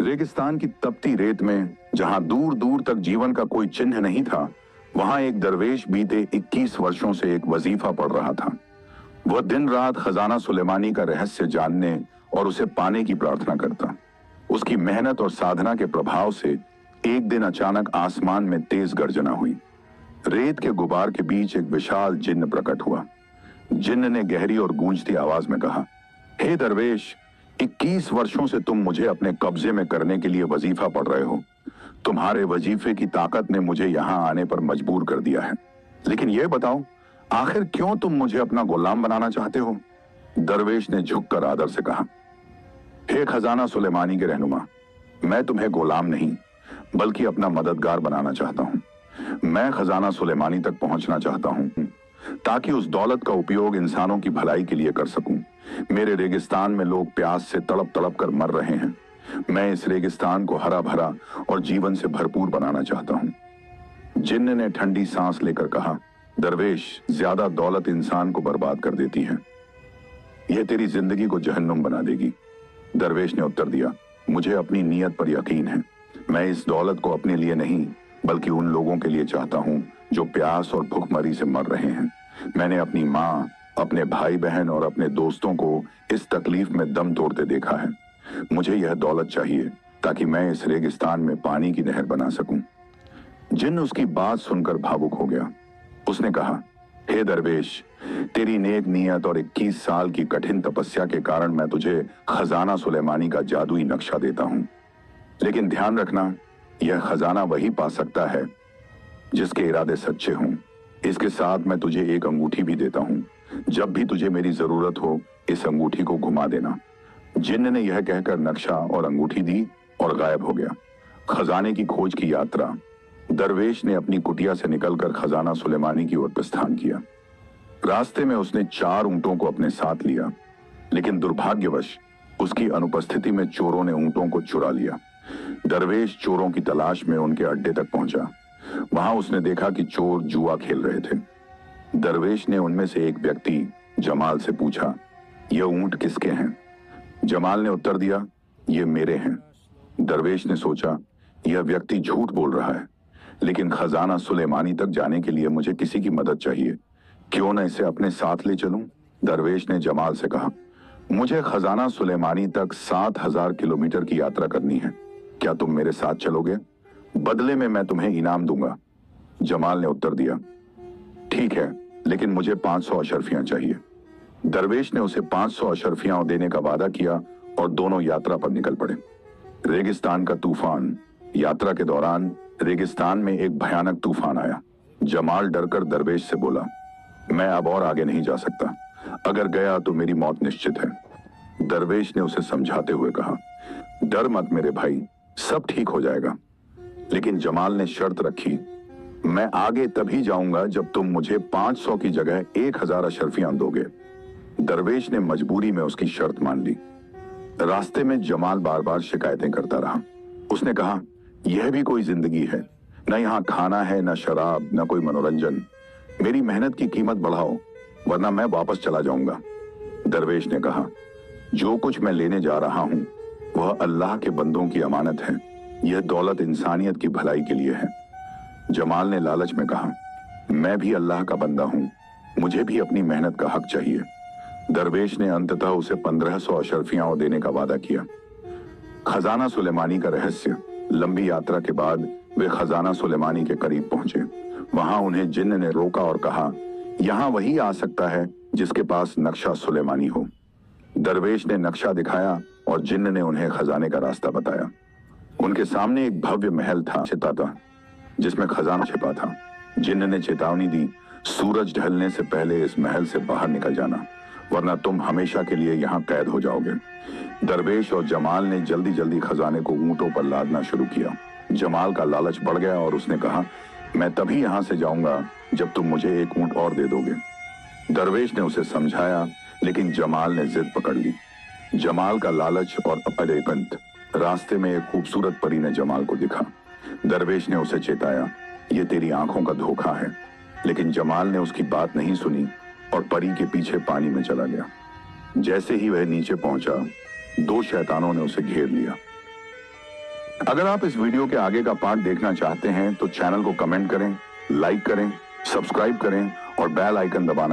रेगिस्तान की तपती रेत में जहां दूर दूर तक जीवन का कोई चिन्ह नहीं था, वहां एक दरवेश बीते 21 वर्षों से एक वजीफा पढ़ रहा था। वह दिन रात खजाना सुलेमानी का रहस्य जानने और उसे पाने की प्रार्थना करता। उसकी मेहनत और साधना के प्रभाव से एक दिन अचानक आसमान में तेज गर्जना हुई। रेत के गुबार के बीच एक विशाल जिन्न प्रकट हुआ। जिन्न ने गहरी और गूंजती आवाज में कहा, हे दरवेश, 21 वर्षों से तुम मुझे अपने कब्जे में करने के लिए वजीफा पढ़ रहे हो। तुम्हारे वजीफे की ताकत ने मुझे यहां आने पर मजबूर कर दिया है। लेकिन यह बताओ, आखिर क्यों तुम मुझे अपना गुलाम बनाना चाहते हो? दरवेश ने झुककर आदर से कहा, हे खजाना सुलेमानी के रहनुमा, मैं तुम्हें गुलाम नहीं बल्कि अपना मददगार बनाना चाहता हूं। मैं खजाना सुलेमानी तक पहुंचना चाहता हूं ताकि उस दौलत का उपयोग इंसानों की भलाई के लिए कर सकूं। मेरे रेगिस्तान में लोग प्यास से तड़प तड़प कर मर रहे हैं। मैं इस रेगिस्तान को हरा भरा और जीवन से भरपूर बनाना चाहता हूं। जिन्न ने ठंडी सांस लेकर कहा, दरवेश, ज्यादा दौलत इंसान को बर्बाद कर देती है। यह तेरी जिंदगी को जहन्नुम बना देगी। दरवेश ने उत्तर दिया, मुझे अपनी नीयत पर यकीन है। मैं इस दौलत को अपने लिए नहीं बल्कि उन लोगों के लिए चाहता हूं जो प्यास और भूखमरी से मर रहे हैं। मैंने अपनी माँ, अपने भाई बहन और अपने दोस्तों को इस तकलीफ में दम तोड़ते देखा है। मुझे यह दौलत चाहिए ताकि मैं इस रेगिस्तान में पानी की नहर बना सकूं। जिन्न उसकी बात सुनकर भावुक हो गया। उसने कहा, हे दरवेश, तेरी नेक नीयत और 21 साल की कठिन तपस्या के कारण मैं तुझे खजाना सुलेमानी का जादुई नक्शा देता हूं। लेकिन ध्यान रखना, यह खजाना वही पा सकता है जिसके इरादे सच्चे हों। इसके साथ मैं तुझे एक अंगूठी भी देता हूं। जब भी तुझे मेरी जरूरत हो, इस अंगूठी को घुमा देना। जिन्न ने यह कहकर नक्शा और अंगूठी दी और गायब हो गया। खजाने की खोज की यात्रा। दरवेश ने अपनी कुटिया से निकलकर खजाना सुलेमानी की ओर प्रस्थान किया। रास्ते में उसने 4 ऊंटों को अपने साथ लिया, लेकिन दुर्भाग्यवश उसकी अनुपस्थिति में चोरों ने ऊंटों को चुरा लिया। दरवेश चोरों की तलाश में उनके अड्डे तक पहुंचा। वहां उसने देखा कि चोर जुआ खेल रहे थे। दरवेश ने उनमें से एक व्यक्ति जमाल से पूछा, ये ऊंट किसके हैं? जमाल ने उत्तर दिया, ये मेरे हैं। दरवेश ने सोचा, यह व्यक्ति झूठ बोल रहा है, लेकिन खजाना सुलेमानी तक जाने के लिए मुझे किसी की मदद चाहिए। क्यों न इसे अपने साथ ले चलूं? दरवेश ने जमाल से कहा, मुझे खजाना सुलेमानी तक 7000 किलोमीटर की यात्रा करनी है। क्या तुम मेरे साथ चलोगे? बदले में मैं तुम्हें इनाम दूंगा। जमाल ने उत्तर दिया, ठीक है, लेकिन मुझे 500 अशर्फियां चाहिए। दरवेश ने उसे 500 अशर्फियां देने का वादा किया और दोनों यात्रा पर निकल पड़े। रेगिस्तान का तूफान। यात्रा के दौरान रेगिस्तान में एक भयानक तूफान आया। जमाल डरकर दरवेश से बोला, मैं अब और आगे नहीं जा सकता। अगर गया तो मेरी मौत निश्चित है। दरवेश ने उसे समझाते हुए कहा, डर मत मेरे भाई, सब ठीक हो जाएगा। लेकिन जमाल ने शर्त रखी, मैं आगे तभी जाऊंगा जब तुम मुझे 500 की जगह 1000 अशर्फियां दोगे। दरवेश ने मजबूरी में उसकी शर्त मान ली। रास्ते में जमाल बार बार शिकायतें करता रहा। उसने कहा, यह भी कोई जिंदगी है? न यहाँ खाना है, न शराब, न कोई मनोरंजन। मेरी मेहनत की कीमत बढ़ाओ वरना मैं वापस चला जाऊंगा। दरवेश ने कहा, जो कुछ मैं लेने जा रहा हूं वह अल्लाह के बंदों की अमानत है। यह दौलत इंसानियत की भलाई के लिए है। जमाल ने लालच में कहा, मैं भी अल्लाह का बंदा हूं, मुझे भी अपनी मेहनत का हक चाहिए। दरवेश ने अंततः उसे 1500 अशर्फियां देने का वादा किया। खजाना सुलेमानी का रहस्य। लंबी यात्रा के बाद वे खजाना सुलेमानी के करीब पहुंचे। वहां उन्हें जिन्न ने रोका और कहा, यहां वही आ सकता है जिसके पास नक्शा सुलेमानी हो। दरवेश ने नक्शा दिखाया और जिन्न ने उन्हें खजाने का रास्ता बताया। उनके सामने एक भव्य महल था, छिपा था, जिसमें खजाना छिपा था। जिन्न ने चेतावनी दी, सूरज ढलने से पहले इस महल से बाहर निकल जाना, वरना तुम हमेशा के लिए यहाँ कैद हो जाओगे। दरवेश और जमाल ने जल्दी जल्दी खजाने को ऊंटों पर लादना शुरू किया। जमाल का लालच बढ़ गया और उसने कहा, मैं तभी यहां से जाऊंगा जब तुम मुझे एक ऊंट और दे दोगे। दरवेश ने उसे समझाया, लेकिन जमाल ने जिद पकड़ ली। जमाल का लालच और अपरेपंत। रास्ते में एक खूबसूरत परी ने जमाल को दिखा। दरवेश ने उसे चेताया, ये तेरी आंखों का धोखा है। लेकिन जमाल ने उसकी बात नहीं सुनी और परी के पीछे पानी में चला गया। जैसे ही वह नीचे पहुंचा, 2 शैतानों ने उसे घेर लिया। अगर आप इस वीडियो के आगे का पार्ट देखना चाहते हैं तो चैनल को कमेंट करें, लाइक करें, सब्सक्राइब करें और बेल आइकन दबाना